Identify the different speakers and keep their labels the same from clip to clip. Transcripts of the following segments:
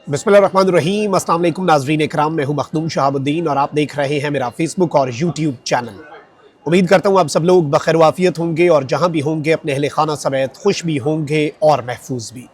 Speaker 1: बिस्मिल्लाहिर्रहमानिर्रहीम। अस्सलाम वालेकुम नाज़रीन इकराम, मैं हूं मखदूम शहाबुद्दीन और आप देख रहे हैं मेरा फेसबुक और यूट्यूब चैनल। उम्मीद करता हूं आप सब लोग बखैर वाफियत होंगे और जहां भी होंगे अपने अहले खाना समेत खुश भी होंगे और महफूज भी।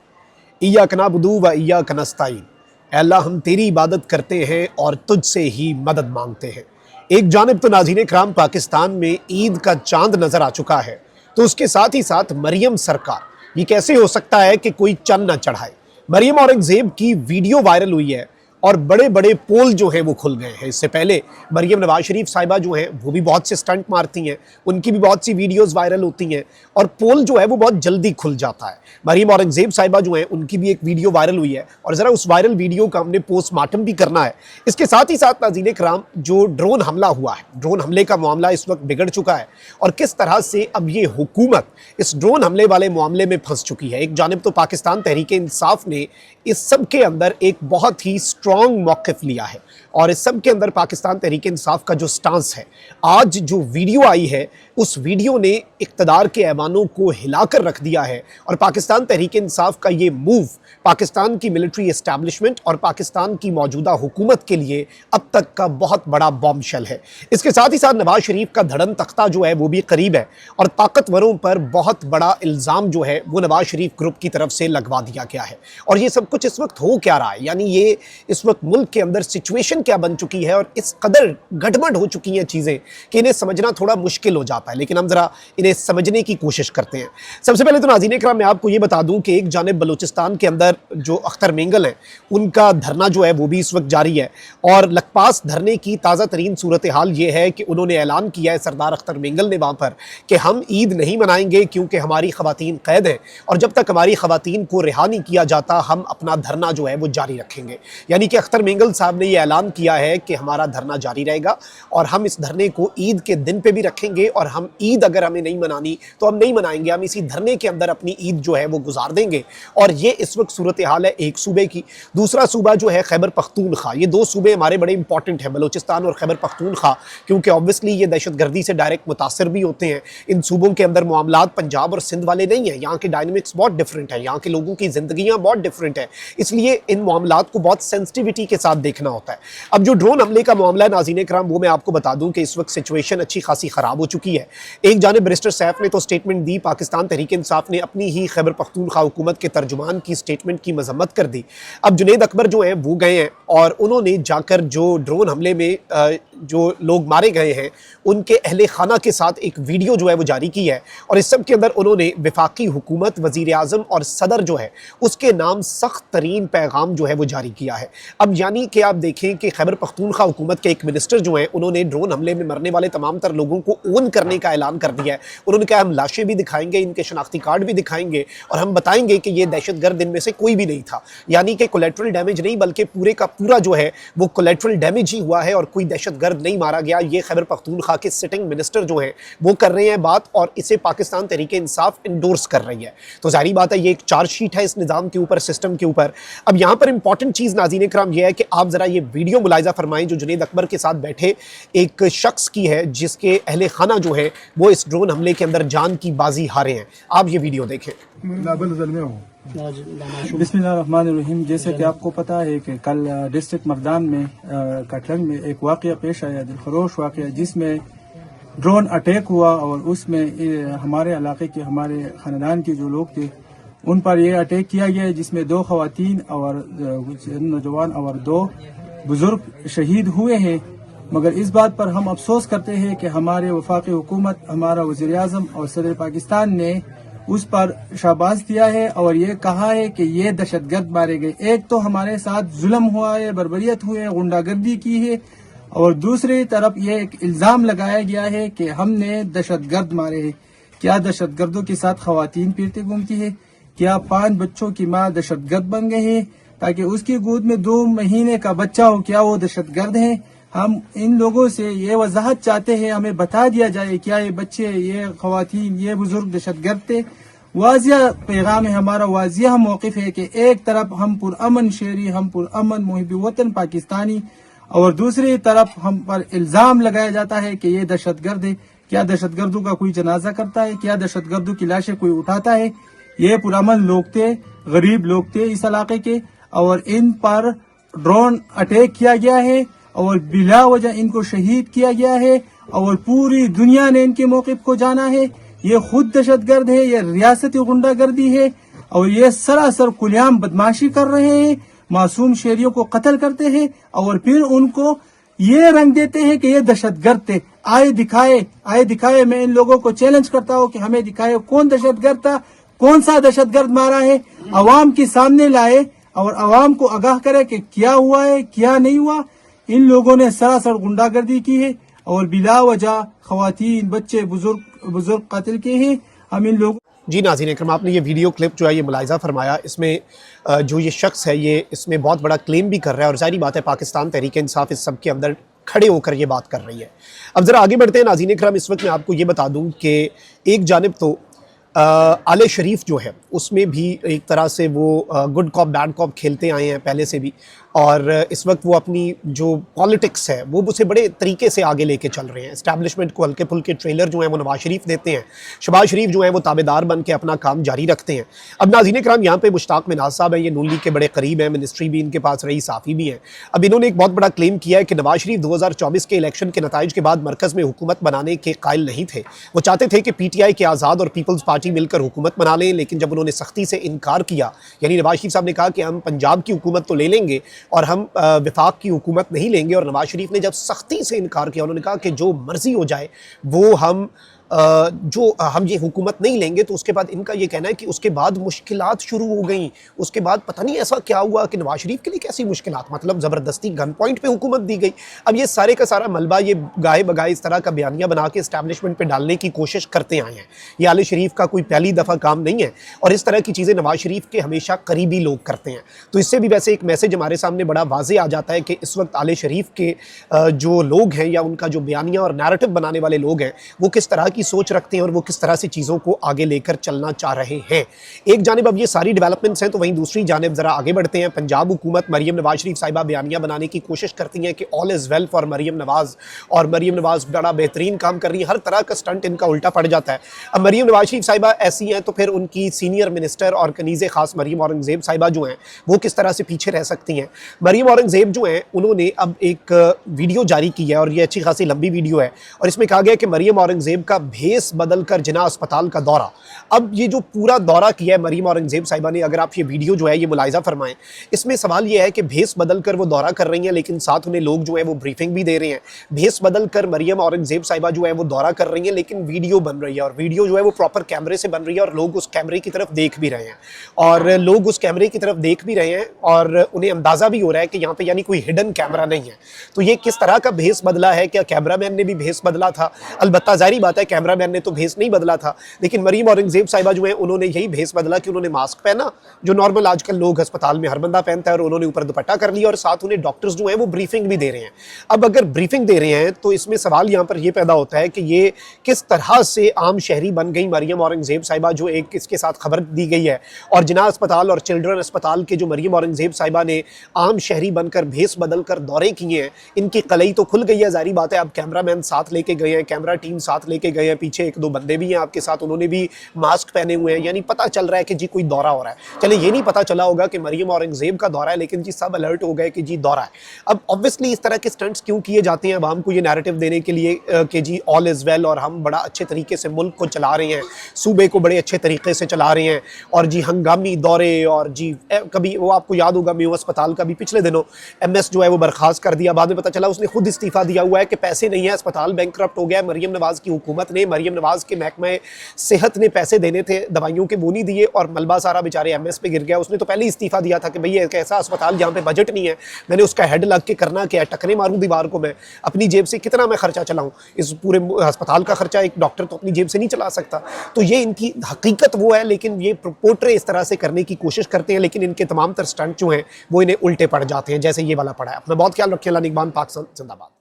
Speaker 1: इय्याक नअबुदु व इय्याक नस्तईन। ऐ अल्लाह, हम तेरी इबादत करते हैं और तुझसे ही मदद मांगते हैं। एक जानिब तो नाज़रीन इकराम पाकिस्तान में ईद का चांद नज़र आ चुका है, तो उसके साथ ही साथ मरियम सरकार, ये कैसे हो सकता है कि कोई चंद न चढ़ाए। मरियम औरंगजेब की वीडियो वायरल हुई है और बड़े बड़े पोल जो हैं वो खुल गए हैं। इससे पहले मरियम नवाज शरीफ साहिबा जो हैं वो भी बहुत से स्टंट मारती हैं, उनकी भी बहुत सी वीडियोस वायरल होती हैं और पोल जो है वो बहुत जल्दी खुल जाता है। मरियम औरंगजेब साहिबा जो हैं उनकी भी एक वीडियो वायरल हुई है और ज़रा उस वायरल वीडियो का हमने पोस्टमार्टम भी करना है। इसके साथ ही साथ नाज़रीन इकराम, जो ड्रोन हमला हुआ है, ड्रोन हमले का मामला इस वक्त बिगड़ चुका है और किस तरह से अब ये हुकूमत इस ड्रोन हमले वाले मामले में फंस चुकी है। एक जानिब तो पाकिस्तान तहरीक इंसाफ ने इस सब के अंदर एक बहुत ही स्ट्रॉन्ग मौक़िफ़ लिया है और इस सब के अंदर पाकिस्तान तहरीक इंसाफ का जो स्टांस है, आज जो वीडियो आई है उस वीडियो ने इक़्तिदार के ऐवानों को हिलाकर रख दिया है और पाकिस्तान तहरीक इंसाफ का ये मूव पाकिस्तान की मिलिट्री एस्टैब्लिशमेंट और पाकिस्तान की मौजूदा हुकूमत के लिए अब तक का बहुत बड़ा बॉम्बशेल है। इसके साथ ही साथ नवाज शरीफ का धड़न तख्ता जो है वो भी करीब है और ताकतवरों पर बहुत बड़ा इल्ज़ाम जो है वो नवाज शरीफ ग्रुप की तरफ से लगवा दिया गया है। और ये सब कुछ इस वक्त हो क्या रहा है, यानी ये इस वक्त मुल्क के अंदर सिचुएशन क्या बन चुकी है और इस कदर गड़बड़ हो चुकी हैं चीज़ें कि इन्हें समझना थोड़ा मुश्किल हो जाता है। लेकिन हम ज़रा इन्हें समझने की कोशिश करते हैं। सबसे पहले तो नाज़रीन इकराम, मैं आपको ये बता दूं कि एक जानिब बलूचिस्तान के अंदर जो अख्तर मेंगल हैं उनका धरना जो है वो भी इस वक्त जारी है और लखपास धरने की ताज़ा तरीन सूरत हाल ये है कि उन्होंने ऐलान किया है, सरदार अख्तर मेंगल ने वहाँ पर, कि हम ईद नहीं मनाएंगे क्योंकि हमारी ख़वातीन कैद हैं और जब तक हमारी ख़वातीन को रिहा नहीं किया जाता हम अपना धरना जो है वो जारी रखेंगे। यानी कि अख्तर मेंगल साहब ने ये ऐलान किया है कि हमारा धरना जारी रहेगा और हम इस धरने को ईद के दिन पे भी रखेंगे और हम ईद अगर हमें नहीं मनानी तो हम नहीं मनाएंगे, हम इसी धरने के अंदर अपनी ईद जो है वो गुजार देंगे। और ये इस वक्त सूरत हाल है एक सूबे की। दूसरा सूबा जो है खैबर पख्तूनख्वा, ये दो सूबे हमारे बड़े इंपॉर्टेंट हैं, बलूचिस्तान और खैबर पख्तूनख्वा, क्योंकि ऑब्वियसली ये दहशतगर्दी से डायरेक्ट मुतासर भी होते हैं। इन सूबों के अंदर मामलात पंजाब और सिंध वाले नहीं हैं, यहाँ के डायनेमिक्स बहुत डिफरेंट है, यहाँ के लोगों की जिंदगियाँ बहुत डिफरेंट है, इसलिए इन मामलात को बहुत सेंसिटिविटी के साथ देखना होता है। अब जो ड्रोन हमले का मामला है नाज़रीन इकराम, वो मैं आपको बता दूं कि इस वक्त सिचुएशन अच्छी खासी ख़राब हो चुकी है। एक जानिब बैरिस्टर सैफ ने तो स्टेटमेंट दी, पाकिस्तान तहरीक इंसाफ ने अपनी ही खैबर पख्तूनख्वा हुकूमत के तर्जुमान की स्टेटमेंट की मजम्मत कर दी। अब जुनैद अकबर जो हैं वो गए हैं और उन्होंने जाकर जो ड्रोन हमले में जो लोग मारे गए हैं उनके अहले खाना के साथ एक वीडियो जो है वो जारी की है और इस सब के अंदर उन्होंने वफाकी हुकूमत, वज़ीर आज़म और सदर जो है उसके नाम सख्त तरीन पैगाम जो है वो जारी किया है। अब यानी कि आप देखें कि खैबर पख्तूनख्वा हुकूमत के एक मिनिस्टर जो हैं उन्होंने ड्रोन हमले में मरने वाले तमाम तर लोगों को ओन करने का ऐलान कर दिया है। उन्होंने कहा हम लाशें भी दिखाएंगे, इनके शनाख्ती कार्ड भी दिखाएंगे और हम बताएंगे कि ये दहशतगर्द इनमें से कोई भी नहीं था। यानी कि कोलेट्रल डैमेज नहीं बल्कि पूरे का पूरा जो है वो कोलेट्रल डैमेज ही हुआ है और कोई दहशतगर्द नहीं मारा गया। ये खैबर पख्तूनख्वा के सिटिंग मिनिस्टर जो हैं वो कर रहे हैं बात और इसे पाकिस्तान तहरीक इंसाफ इंडोर्स कर रही है। तो जाहिर बात है ये एक चार्जशीट है इस निज़ाम के ऊपर, सिस्टम के ऊपर। अब यहाँ पर इंपॉर्टेंट चीज़ नाज़रीन इकराम ये है कि आप ज़रा ये वीडियो मुलाहिज़ा फरमाएं जो जुनैद अकबर के साथ बैठे एक शख्स की है जिसके अहले खाना जो है वो इस ड्रोन हमले के अंदर जान की बाजी हारे हैं। आप ये वीडियो देखें।
Speaker 2: बिस्मिल्लाहिर्रहमानिर्रहीम। जैसे कि आपको पता है कि कल डिस्ट्रिक्ट मर्दान में कटलंग में एक वाक़या पेश आया, दिलखरोश वाक़या, जिसमें ड्रोन अटैक हुआ और उसमें हमारे इलाके के, हमारे ख़ानदान के जो लोग थे उन पर यह अटैक किया गया, जिसमें 2 ख़वातीन और नौजवान और 2 बुजुर्ग शहीद हुए हैं। मगर इस बात पर हम अफसोस करते हैं कि हमारे वफाकी हुकूमत, हमारा वज़ीर आज़म और सदर पाकिस्तान ने उस पर शाबाश दिया है और ये कहा है कि ये दहशतगर्द मारे गए। एक तो हमारे साथ जुल्म हुआ है, बर्बरियत हुई है, गुंडागर्दी की है और दूसरी तरफ ये एक इल्ज़ाम लगाया गया है कि हमने दहशतगर्द मारे हैं। क्या दहशतगर्दों के साथ ख़वातीन पीरते घूमती है? क्या 5 बच्चों की माँ दहशतगर्द बन गए हैं ताकि उसकी गोद में 2 महीने का बच्चा हो? क्या वो दहशतगर्द हैं? हम इन लोगों से ये वजाहत चाहते हैं, हमें बता दिया जाए क्या ये बच्चे, ये ख़वातीन, ये बुजुर्ग दहशतगर्द थे? वाजिया पैगाम है हमारा, वाजिया मौक़िफ़ है कि एक तरफ हम पुरअमन शहरी, हम पुरअमन मुहिब वतन पाकिस्तानी और दूसरी तरफ हम पर इल्ज़ाम लगाया जाता है कि ये दहशतगर्द है। क्या दहशतगर्दों का कोई जनाजा करता है? क्या दहशतगर्दों की लाशें कोई उठाता है? ये पुरअमन लोग थे, गरीब लोग थे इस इलाके के। اور ان پر ڈرون اٹیک کیا گیا ہے اور بلا وجہ ان کو شہید کیا گیا ہے اور پوری دنیا نے ان کے موقف کو جانا ہے. یہ خود دہشت گرد ہے, یہ ریاستی غنڈہ گردی ہے اور یہ سراسر کلیام بدماشی کر رہے ہیں, معصوم شہریوں کو قتل کرتے ہیں اور پھر ان کو یہ رنگ دیتے ہیں کہ یہ دہشت گرد تھے. آئے دکھائے. میں ان لوگوں کو چیلنج کرتا ہوں کہ ہمیں دکھائے کون دہشت گرد تھا, کون سا دہشت گرد مارا ہے, عوام کے سامنے لائے اور عوام کو آگاہ کرے کہ کیا ہوا ہے کیا نہیں ہوا. ان لوگوں نے سراسر غنڈہ گردی کی ہے اور بلا وجہ خواتین بچے بزرگ قتل کیے ہیں. ہم ان لوگوں
Speaker 1: جی ناظرین اکرام, آپ نے یہ ویڈیو کلپ جو ہے یہ ملاحظہ فرمایا, اس میں جو یہ شخص ہے یہ اس میں بہت بڑا کلیم بھی کر رہا ہے اور ظاہری بات ہے پاکستان تحریک انصاف اس سب کے اندر کھڑے ہو کر یہ بات کر رہی ہے. اب ذرا آگے بڑھتے ہیں ناظرین اکرام. اس وقت میں آپ کو یہ بتا دوں کہ ایک جانب تو آل شریف جو ہے اس میں بھی ایک طرح سے وہ گڈ کاپ بیڈ کاپ کھیلتے آئے ہیں پہلے سے بھی, اور اس وقت وہ اپنی جو پالیٹکس ہے وہ اسے بڑے طریقے سے آگے لے کے چل رہے ہیں. اسٹیبلشمنٹ کو ہلکے پھلکے ٹریلر جو ہیں وہ نواز شریف دیتے ہیں, شہباز شریف جو ہیں وہ تابع دار بن کے اپنا کام جاری رکھتے ہیں. اب ناظرین اکرام یہاں پہ مشتاق مناز صاحب ہیں, یہ نون لیگ کے بڑے قریب ہیں, منسٹری بھی ان کے پاس رہی, صافی بھی ہیں. اب انہوں نے ایک بہت بڑا کلیم کیا ہے کہ نواز شریف 2024 کے الیکشن کے نتائج کے بعد مرکز میں حکومت بنانے کے قائل نہیں تھے. وہ چاہتے تھے کہ پی ٹی آئی کے آزاد اور پیپلز پارٹی مل کر حکومت بنا لیں, لیکن جب انہوں نے سختی سے انکار کیا, یعنی نواز شریف صاحب نے کہا کہ ہم پنجاب کی حکومت تو لے لیں گے اور ہم وفاق کی حکومت نہیں لیں گے, اور نواز شریف نے جب سختی سے انکار کیا, انہوں نے کہا کہ جو مرضی ہو جائے وہ ہم یہ حکومت نہیں لیں گے, تو اس کے بعد ان کا یہ کہنا ہے کہ اس کے بعد مشکلات شروع ہو گئیں. اس کے بعد پتہ نہیں ایسا کیا ہوا کہ نواز شریف کے لیے کیسی مشکلات, مطلب زبردستی گن پوائنٹ پہ حکومت دی گئی. اب یہ سارے کا سارا ملبہ یہ گائے بگائے اس طرح کا بیانیہ بنا کے اسٹیبلشمنٹ پہ ڈالنے کی کوشش کرتے آئے ہیں. یہ آل شریف کا کوئی پہلی دفعہ کام نہیں ہے, اور اس طرح کی چیزیں نواز شریف کے ہمیشہ قریبی لوگ کرتے ہیں. تو اس سے بھی ویسے ایک میسج ہمارے سامنے بڑا واضح آ جاتا ہے کہ اس وقت آل شریف کے جو لوگ ہیں یا ان کا جو بیانیہ اور نیریٹو بنانے والے لوگ ہیں وہ کس طرح کی سوچ رکھتے ہیں اور وہ کس طرح سے چیزوں کو آگے لے کر چلنا چاہ رہے ہیں. ایک جانب اب یہ ساری ڈیولپمنٹس ہیں, تو وہیں دوسری جانب ذرا آگے بڑھتے ہیں. پنجاب حکومت مریم نواز شریف صاحبہ بیانیہ بنانے کی کوشش کرتی ہیں کہ آل از ویل فار مریم نواز, اور مریم نواز بڑا بہترین کام کر رہی ہے, ہر طرح کا سٹنٹ ان کا الٹا پڑ جاتا ہے. اب مریم نواز شریف صاحبہ ایسی ہیں تو پھر ان کی سینئر منسٹر اور کنیز خاص مریم اورنگزیب صاحبہ جو ہیں وہ کس طرح سے پیچھے رہ سکتی ہیں. مریم اورنگزیب جو ہیں انہوں نے اب ایک ویڈیو جاری کی ہے, اور یہ اچھی خاصی لمبی ویڈیو ہے, اور اس میں کہا گیا کہ مریم اورنگزیب کا بھیس بدل کر جناح اسپتال کا دورہ. اب یہ جو پورا دورہ کیا ہے مریم اورنگزیب صاحبہ نے, اگر آپ یہ ویڈیو جو ہے یہ ملاحظہ فرمائیں, اس میں سوال یہ ہے کہ بھیس بدل کر وہ دورہ کر رہی ہیں, لیکن ساتھ انہیں لوگ جو ہیں وہ بریفنگ بھی دے رہے ہیں. بھیس بدل کر مریم اورنگزیب صاحبہ جو ہے وہ دورہ کر رہی ہیں, لیکن ویڈیو بن رہی ہے, اور ویڈیو جو ہے وہ پراپر کیمرے سے بن رہی ہے, اور لوگ اس کیمرے کی طرف دیکھ بھی رہے ہیں, اور انہیں اندازہ بھی ہو رہا ہے کہ یہاں پہ یعنی کوئی ہڈن کیمرہ نہیں ہے. تو یہ کس طرح کا بھیس بدلا ہے؟ کیا کیمرہ مین نے بھی بھیس بدلا تھا؟ البتہ ظاہری بات ہے کیمرہ مین نے تو بھیس نہیں بدلا تھا, لیکن مریم اورنگزیب صاحبہ جو ہیں انہوں نے یہی بھیس بدلا کہ انہوں نے ماسک پہنا جو نارمل آج کل لوگ ہسپتال میں ہر بندہ پہنتا ہے, اور انہوں نے اوپر دوپٹہ کر لیا, اور ساتھ انہیں ڈاکٹرز جو ہیں وہ بریفنگ بھی دے رہے ہیں. اب اگر بریفنگ دے رہے ہیں تو اس میں سوال یہاں پر یہ پیدا ہوتا ہے کہ یہ کس طرح سے عام شہری بن گئی مریم اورنگزیب صاحبہ, جو ایک اس کے ساتھ خبر دی گئی ہے, اور جناح اسپتال اور چلڈرن اسپتال کے جو مریم اورنگزیب صاحبہ نے عام شہری بن کر بھیس بدل کر دورے کیے ہیں, ان کی قلعی تو کھل گئی ہے. ظاہری بات ہے اب کیمرہ مین ساتھ لے کے گئے ہیں, کیمرہ ٹیم ساتھ لے کے گئے ہیں, پیچھے ایک دو بندے بھی ہیں آپ کے ساتھ, انہوں نے بھی ماسک پہنے ہوئے ہیں, یعنی پتہ چل رہا ہے کہ جی کوئی دورہ ہو رہا ہے. چلے یہ نہیں پتہ چلا ہوگا کہ مریم اورنگزیب کا دورہ ہے, لیکن جی سب الرٹ ہو گئے کہ جی دورہ ہے. اب obviously اس طرح کے سٹنٹس کیوں کیے جاتے ہیں عوام کو یہ نیریٹو دینے کے لیے کہ جی آل از ویل, اور ہم بڑا اچھے طریقے سے ملک کو چلا رہے ہیں, صوبے کو بڑے اچھے طریقے سے چلا رہے ہیں, اور جی ہنگامی دورے, اور جی کبھی وہ آپ کو یاد ہوگا میو اسپتال کا بھی پچھلے دنوں ایم ایس جو ہے وہ برخاست کر دیا, بعد میں پتہ چلا اس نے خود استعفیٰ دیا ہوا ہے کہ پیسے نہیں ہیں, اسپتال بینکرپٹ ہو گیا ہے. مریم نواز کی حکومت نے, مریم نواز کے محکمہ صحت نے پیسے دینے تھے دوائیوں کے, وہ نہیں دیے, اور ملبہ سارا بیچارے ایم ایس پہ گر گیا. اس نے تو پہلے ہی استعفیٰ دیا تھا کہ بھئی ایک ایسا اسپتال جہاں پہ بجٹ نہیں ہے, میں نے اس کا ہیڈ لگ کے کرنا کیا ہے, ٹکرے ماروں دیوار کو, میں اپنی جیب سے کتنا میں خرچہ چلاؤں, اس پورے ہسپتال کا خرچہ ایک ڈاکٹر تو اپنی جیب سے نہیں چلا سکتا. تو یہ ان کی حقیقت وہ ہے, لیکن یہ پورٹرے اس طرح سے کرنے کی کوشش کرتے ہیں, لیکن ان کے تمام تر سٹنٹ جو ہیں وہ انہیں الٹے پڑ جاتے ہیں, جیسے یہ والا پڑا ہے. اپنا بہت خیال رکھیں. اللہ نگہبان. پاکستان زندہ باد.